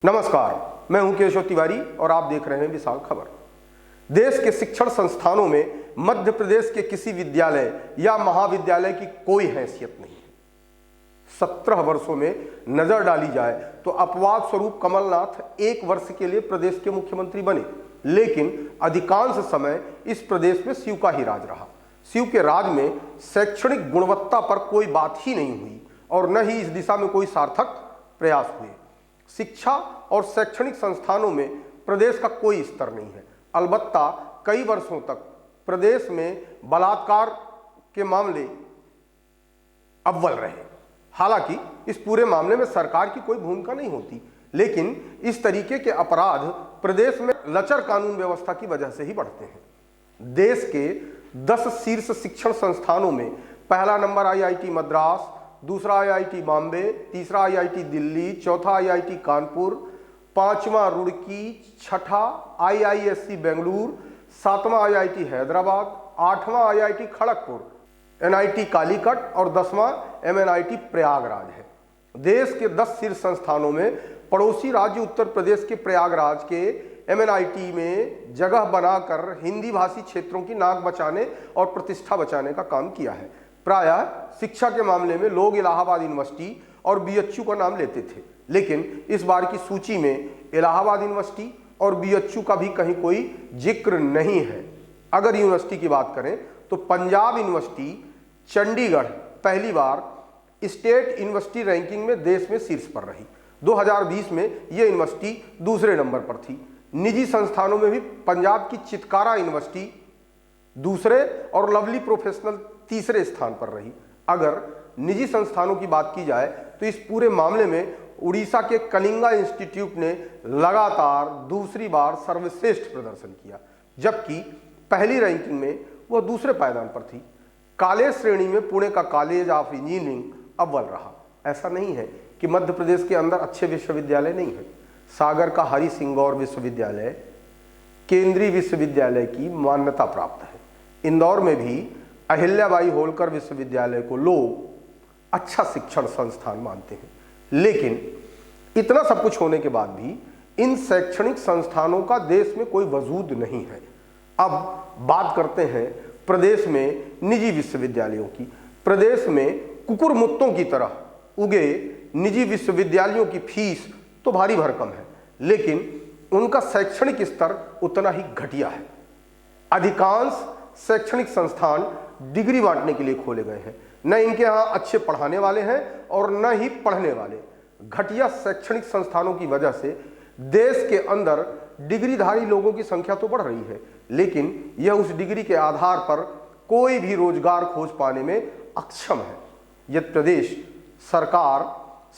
नमस्कार, मैं हूं केशव तिवारी और आप देख रहे हैं विशाल खबर। देश के शिक्षण संस्थानों में मध्य प्रदेश के किसी विद्यालय या महाविद्यालय की कोई हैसियत नहीं है। 17 वर्षों में नजर डाली जाए तो अपवाद स्वरूप कमलनाथ 1 वर्ष के लिए प्रदेश के मुख्यमंत्री बने, लेकिन अधिकांश समय इस प्रदेश में शिव का ही राज रहा। शिव के राज में शैक्षणिक गुणवत्ता पर कोई बात ही नहीं हुई और न ही इस दिशा में कोई सार्थक प्रयास हुए। शिक्षा और शैक्षणिक संस्थानों में प्रदेश का कोई स्तर नहीं है। अलबत्ता कई वर्षों तक प्रदेश में बलात्कार के मामले अव्वल रहे। हालांकि इस पूरे मामले में सरकार की कोई भूमिका नहीं होती, लेकिन इस तरीके के अपराध प्रदेश में लचर कानून व्यवस्था की वजह से ही बढ़ते हैं। देश के 10 शीर्ष शिक्षण संस्थानों में पहला नंबर IIT मद्रास, दूसरा IIT बॉम्बे, तीसरा IIT दिल्ली, चौथा IIT कानपुर, पांचवा रुड़की, छठा IISc बेंगलुरु, सातवां IIT हैदराबाद, आठवां IIT खड़गपुर, NIT कालीकट और 10वां MNIT प्रयागराज है। देश के 10 शीर्ष संस्थानों में पड़ोसी राज्य उत्तर प्रदेश के प्रयागराज के MNIT में जगह बनाकर हिंदी भाषी क्षेत्रों की नाक बचाने और प्रतिष्ठा बचाने का काम किया है। प्रायः शिक्षा के मामले में लोग इलाहाबाद यूनिवर्सिटी और BHU का नाम लेते थे, लेकिन इस बार की सूची में इलाहाबाद यूनिवर्सिटी और BHU का भी कहीं कोई जिक्र नहीं है। अगर यूनिवर्सिटी की बात करें तो पंजाब यूनिवर्सिटी चंडीगढ़ पहली बार स्टेट यूनिवर्सिटी रैंकिंग में देश में शीर्ष पर रही। 2020 में यह यूनिवर्सिटी दूसरे नंबर पर थी। निजी संस्थानों में भी पंजाब की चितकारा यूनिवर्सिटी दूसरे और लवली प्रोफेशनल तीसरे स्थान पर रही। अगर निजी संस्थानों की बात की जाए तो इस पूरे मामले में उड़ीसा के कलिंगा इंस्टीट्यूट ने लगातार दूसरी बार सर्वश्रेष्ठ प्रदर्शन किया, जबकि पहली रैंकिंग में वह दूसरे पायदान पर थी। कॉलेज श्रेणी में पुणे का कॉलेज ऑफ इंजीनियरिंग अव्वल रहा। ऐसा नहीं है कि मध्य प्रदेश के अंदर अच्छे विश्वविद्यालय नहीं है। सागर का हरि सिंगौर विश्वविद्यालय केंद्रीय विश्वविद्यालय की मान्यता प्राप्त है। इंदौर में भी अहिल्याबाई होलकर विश्वविद्यालय को लोग अच्छा शिक्षण संस्थान मानते हैं, लेकिन इतना सब कुछ होने के बाद भी इन शैक्षणिक संस्थानों का देश में कोई वजूद नहीं है। अब बात करते हैं प्रदेश में निजी विश्वविद्यालयों की। प्रदेश में कुकुरमुत्तों की तरह उगे निजी विश्वविद्यालयों की फीस तो भारी भरकम है, लेकिन उनका शैक्षणिक स्तर उतना ही घटिया है। अधिकांश शैक्षणिक संस्थान डिग्री बांटने के लिए खोले गए हैं। न इनके यहाँ अच्छे पढ़ाने वाले हैं और न ही पढ़ने वाले। घटिया शैक्षणिक संस्थानों की वजह से देश के अंदर डिग्रीधारी लोगों की संख्या तो बढ़ रही है, लेकिन यह उस डिग्री के आधार पर कोई भी रोजगार खोज पाने में अक्षम है। यदि प्रदेश सरकार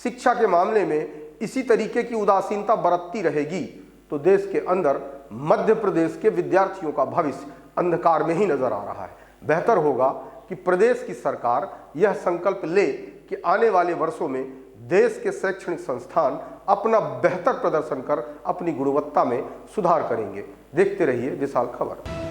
शिक्षा के मामले में इसी तरीके की उदासीनता बरतती रहेगी तो देश के अंदर मध्य प्रदेश के विद्यार्थियों का भविष्य अंधकार में ही नजर आ रहा है। बेहतर होगा कि प्रदेश की सरकार यह संकल्प ले कि आने वाले वर्षों में देश के शैक्षणिक संस्थान अपना बेहतर प्रदर्शन कर अपनी गुणवत्ता में सुधार करेंगे। देखते रहिए विशाल खबर।